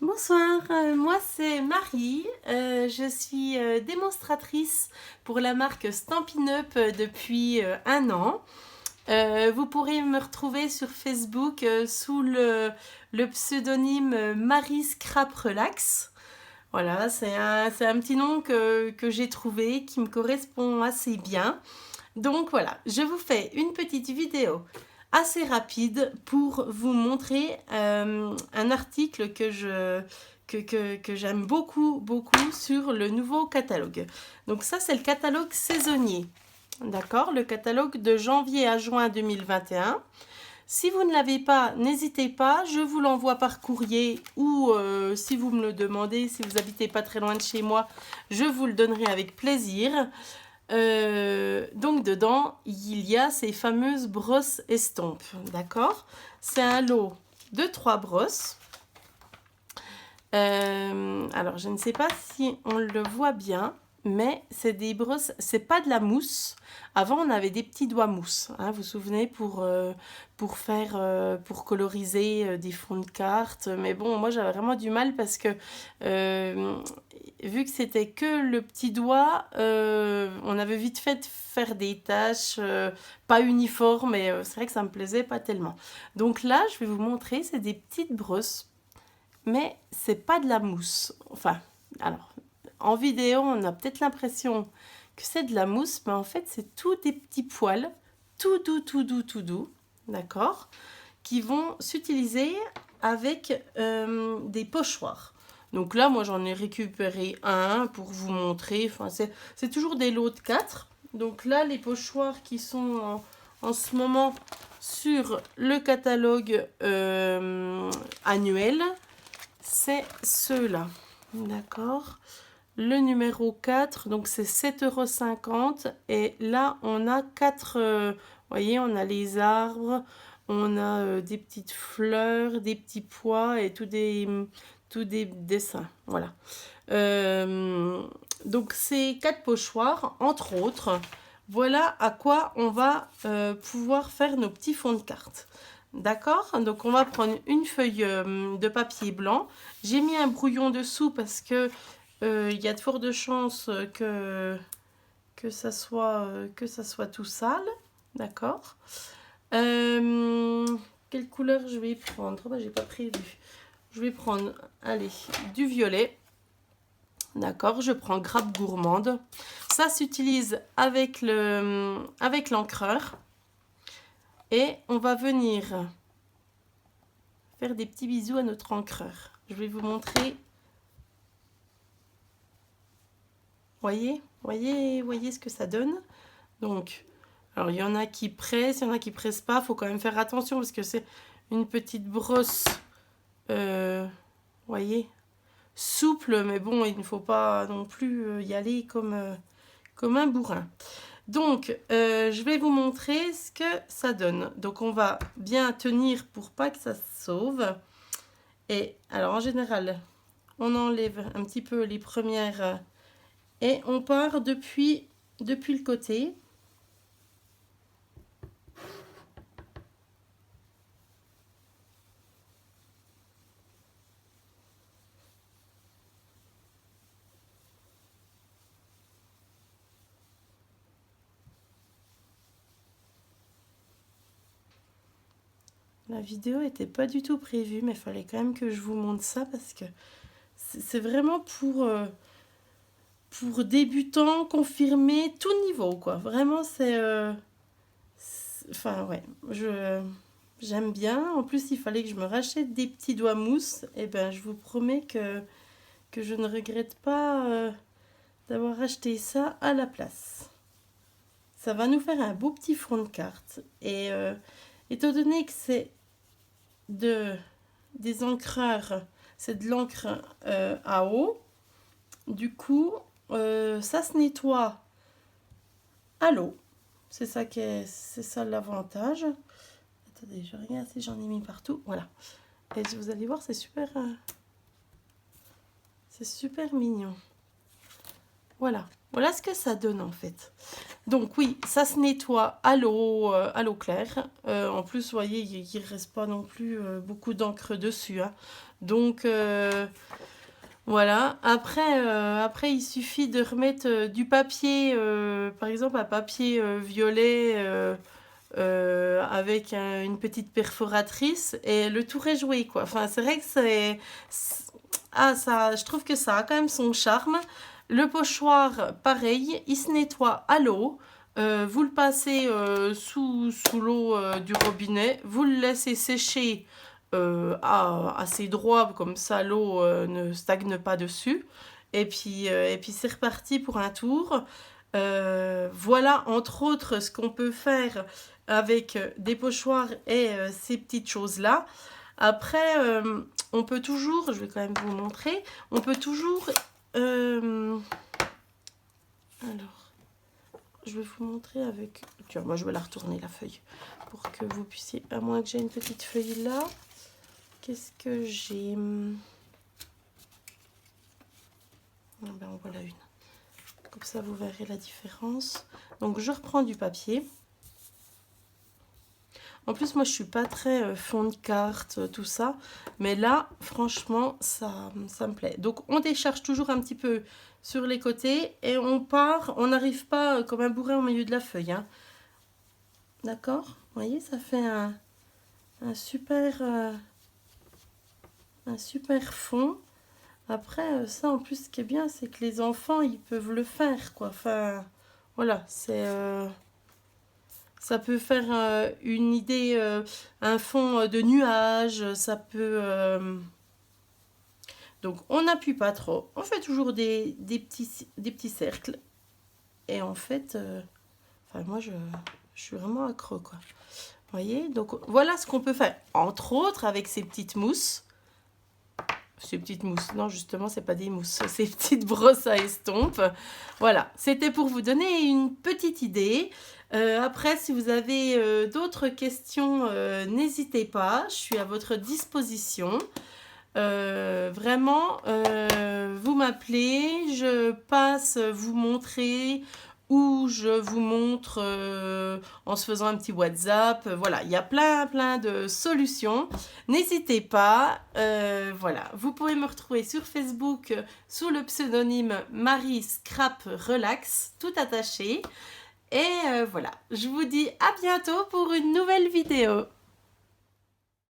Bonsoir, moi c'est Marie, je suis démonstratrice pour la marque Stampin' Up depuis un an. Vous pourrez me retrouver sur Facebook sous le pseudonyme Marie Scrap Relax. Voilà, c'est un petit nom que j'ai trouvé qui me correspond assez bien. Donc voilà, je vous fais une petite vidéo assez rapide pour vous montrer un article que j'aime beaucoup sur le nouveau catalogue. Donc ça, c'est le catalogue saisonnier. D'accord, le catalogue de janvier à juin 2021. Si vous ne l'avez pas, n'hésitez pas, je vous l'envoie par courrier ou si vous me le demandez, si vous n'habitez pas très loin de chez moi, je vous le donnerai avec plaisir. Donc dedans, il y a ces fameuses brosses estampes, d'accord? C'est un lot de 3 brosses. Alors, je ne sais pas si on le voit bien, mais c'est des brosses, c'est pas de la mousse. Avant, on avait des petits doigts mousse, hein, vous vous souvenez, pour coloriser des fonds de cartes. Mais bon, moi, j'avais vraiment du mal parce que euh, vu que c'était que le petit doigt, on avait vite fait de faire des tâches pas uniformes, et c'est vrai que ça me plaisait pas tellement. Donc là, je vais vous montrer, c'est des petites brosses mais c'est pas de la mousse. Enfin, alors, en vidéo, on a peut-être l'impression que c'est de la mousse, mais en fait, c'est tout des petits poils, tout doux, d'accord, qui vont s'utiliser avec des pochoirs. Donc là, moi, j'en ai récupéré un pour vous montrer. Enfin, c'est toujours des lots de 4. Donc là, les pochoirs qui sont en ce moment sur le catalogue annuel, c'est ceux-là. D'accord. Le numéro 4, donc c'est 7,50 €. Et là, on a 4. Vous voyez, on a les arbres, on a des petites fleurs, des petits pois et tous des dessins. Voilà. Euh, donc, ces 4 pochoirs, entre autres, voilà à quoi on va pouvoir faire nos petits fonds de cartes. D'accord? Donc on va prendre une feuille de papier blanc. J'ai mis un brouillon dessous parce que il y a de fortes chances que ça soit tout sale. D'accord? Euh, Quelle couleur je vais prendre? Bah, j'ai pas prévu. Je vais prendre, allez, du violet. D'accord? Je prends grappe gourmande. Ça s'utilise avec l'encreur. Et on va venir faire des petits bisous à notre encreur. Je vais vous montrer. Voyez ce que ça donne. Donc, alors il y en a qui pressent, il y en a qui pressent pas. Faut quand même faire attention parce que c'est une petite brosse, voyez, souple, mais bon, il ne faut pas non plus y aller comme un bourrin. Donc, je vais vous montrer ce que ça donne. Donc, on va bien tenir pour pas que ça se sauve. Et alors, en général, on enlève un petit peu les premières et on part depuis le côté. La vidéo était pas du tout prévue, mais il fallait quand même que je vous montre ça parce que c'est vraiment pour débutants, confirmés, tout niveau, quoi. Vraiment, enfin, ouais, j'aime bien. En plus, il fallait que je me rachète des petits doigts mousse. Et ben, je vous promets que je ne regrette pas d'avoir acheté ça à la place. Ça va nous faire un beau petit fond de carte. Et étant donné que c'est de, des encreurs, c'est de l'encre à eau, du coup, ça se nettoie à l'eau. C'est ça l'avantage. Attendez, je regarde si j'en ai mis partout. Voilà. Et vous allez voir, c'est super mignon. Voilà. Voilà ce que ça donne en fait. Donc oui, ça se nettoie à l'eau claire. En plus, vous voyez, il ne reste pas non plus beaucoup d'encre dessus, hein. Donc voilà. Après, il suffit de remettre du papier, par exemple un papier violet avec une petite perforatrice et le tour est joué, quoi. Enfin, c'est vrai que ah, ça, je trouve que ça a quand même son charme. Le pochoir, pareil, il se nettoie à l'eau. Vous le passez sous l'eau du robinet. Vous le laissez sécher assez droit, comme ça l'eau ne stagne pas dessus. Et puis c'est reparti pour un tour. Voilà, entre autres, ce qu'on peut faire avec des pochoirs et ces petites choses-là. Après, on peut toujours, je vais quand même vous montrer, on peut toujours... alors, je vais vous montrer avec... Tiens, moi je vais la retourner la feuille pour que vous puissiez... À moins que j'ai une petite feuille là. Qu'est-ce que j'ai? Ah ben, en voilà une. Comme ça, vous verrez la différence. Donc, je reprends du papier. En plus, moi, je suis pas très fond de carte, tout ça. Mais là, franchement, ça me plaît. Donc, on décharge toujours un petit peu sur les côtés. Et on part. On n'arrive pas comme un bourrin au milieu de la feuille, hein. D'accord? Vous voyez, ça fait un super fond. Après, ça, en plus, ce qui est bien, c'est que les enfants, ils peuvent le faire, quoi. Enfin, voilà, ça peut faire une idée, un fond de nuage, ça peut... Donc, on n'appuie pas trop. On fait toujours des petits cercles. Et en fait, enfin, moi, je suis vraiment accro, quoi. Vous voyez? Donc, voilà ce qu'on peut faire. Entre autres, avec ces petites mousses. Ces petites mousses. Non, justement, c'est pas des mousses. Ces petites brosses à estompe. Voilà. C'était pour vous donner une petite idée. Après, si vous avez d'autres questions, n'hésitez pas. Je suis à votre disposition. Vraiment, vous m'appelez. Je passe vous montrer ou je vous montre en se faisant un petit WhatsApp. Voilà, il y a plein de solutions. N'hésitez pas. Voilà, vous pouvez me retrouver sur Facebook sous le pseudonyme Marie Scrap Relax, tout attaché. Et voilà, je vous dis à bientôt pour une nouvelle vidéo.